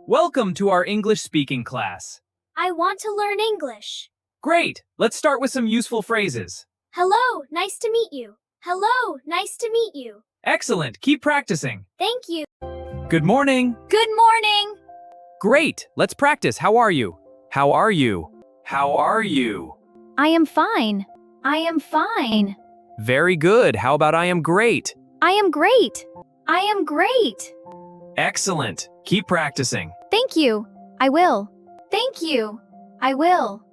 Welcome to our English speaking class. I want to learn English. Great! Let's start with some useful phrases. Hello, nice to meet you. Hello, nice to meet you. Excellent! Keep practicing. Thank you. Good morning. Good morning. Great! Let's practice. How are you? How are you? How are you? I am fine. I am fine. Very good. How about I am great? I am great. I am great. Excellent. Keep practicing. Thank you. I will. Thank you. I will.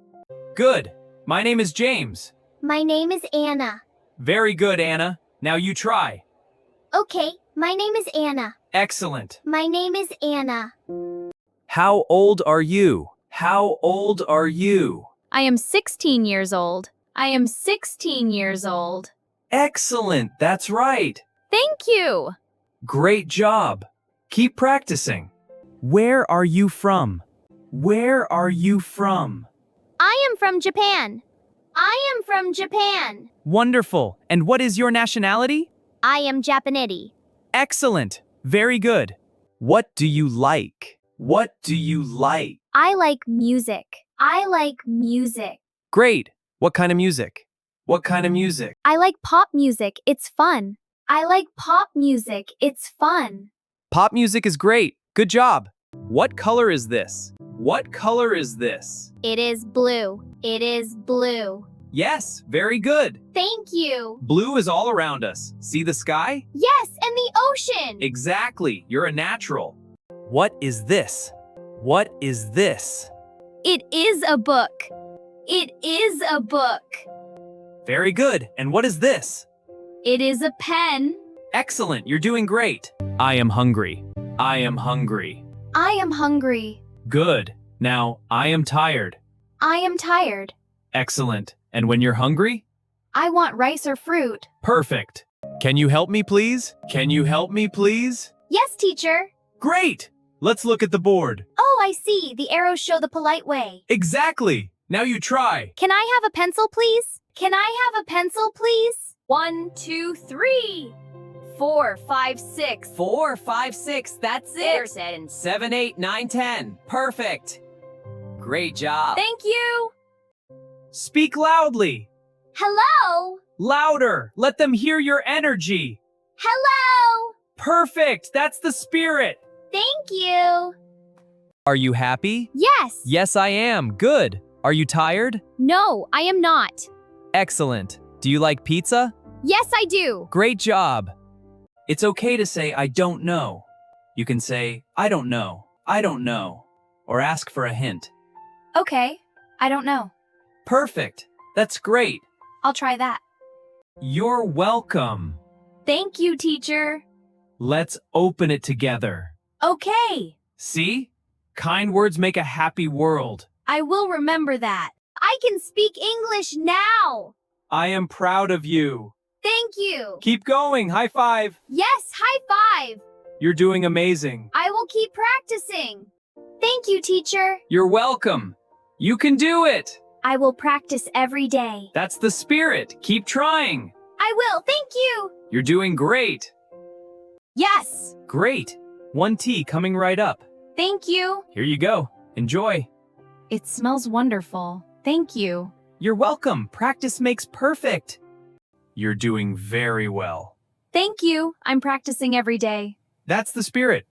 Good. My name is James. My name is Anna. Very good, Anna. Now you try. Okay, my name is Anna. Excellent. My name is Anna. How old are you? How old are you? I am 16 years old. I am 16 years old. Excellent. That's right. Thank you. Great job. Keep practicing. Where are you from? Where are you from? I am from Japan. I am from Japan. Wonderful. And what is your nationality? I am Japanese. Excellent. Very good. What do you like? What do you like? I like music. I like music. Great. What kind of music? What kind of music? I like pop music. It's fun. I like pop music. It's fun. Pop music is great. Good job. What color is this? What color is this? It is blue. It is blue. Yes, very good. Thank you. Blue is all around us. See the sky? Yes, and the ocean. Exactly. You're a natural. What is this? What is this? It is a book. It is a book. Very good. And what is this? It is a pen. Excellent. You're doing great. I am hungry. I am hungry. I am hungry. Good. Now, I am tired. I am tired. Excellent. And when you're hungry? I want rice or fruit. Perfect. Can you help me, please? Can you help me, please? Yes, teacher. Great. Let's look at the board. Oh, I see. The arrows show the polite way. Exactly. Now you try. Can I have a pencil, please? Can I have a pencil, please? 1, 2, 3. 4, 5, 6. 4, 5, 6, that's it. 7, 8, 9, 10. Perfect. Great job. Thank you. Speak loudly. Hello. Louder. Let them hear your energy. Hello. Perfect. That's the spirit. Thank you. Are you happy? Yes. Yes, I am. Good. Are you tired? No, I am not. Excellent. Do you like pizza? Yes, I do. Great job. It's okay to say, I don't know. You can say, I don't know, or ask for a hint. Okay. I don't know. Perfect. That's great. I'll try that. You're welcome. Thank you, teacher. Let's open it together. Okay. See? Kind words make a happy world. I will remember that. I can speak English now. I am proud of you. Thank you. Keep going. High five. Yes, high five. You're doing amazing. I will keep practicing. Thank you, teacher. You're welcome. You can do it. I will practice every day. That's the spirit. Keep trying. I will. Thank you. You're doing great. Yes. Great. 1 tea coming right up. Thank you. Here you go. Enjoy. It smells wonderful. Thank you. You're welcome. Practice makes perfect. You're doing very well. Thank you. I'm practicing every day. That's the spirit.